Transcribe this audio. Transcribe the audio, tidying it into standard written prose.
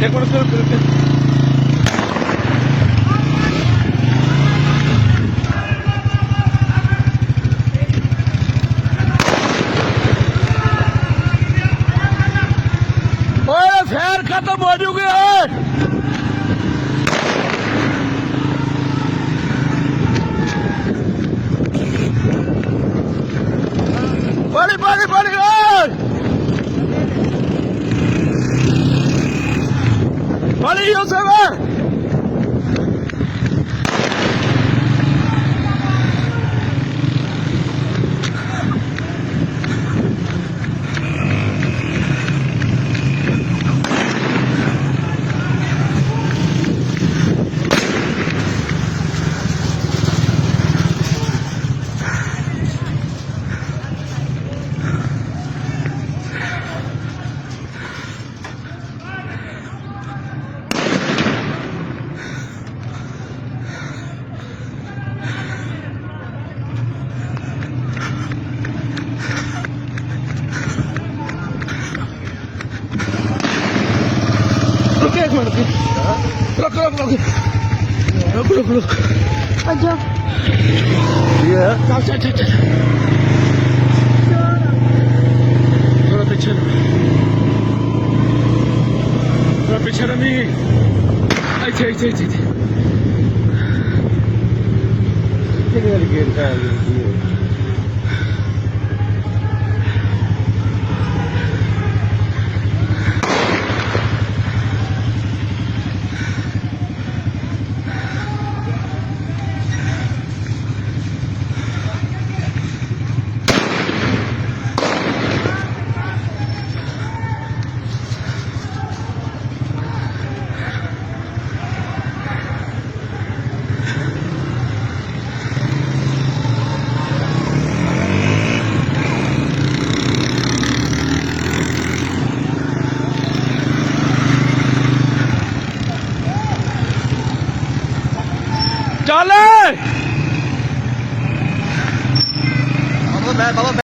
एक minute sir fair खत्म हो चुकी है। बड़ी बड़ी बड़ी बड़ी यूसुफ एक मिनट रुक रुक रुक रुक रुक रुक अच्छा ये चल चल चल चल थोड़ा पीछे रमी ऐसे ऐसे ऐसे चल बाबा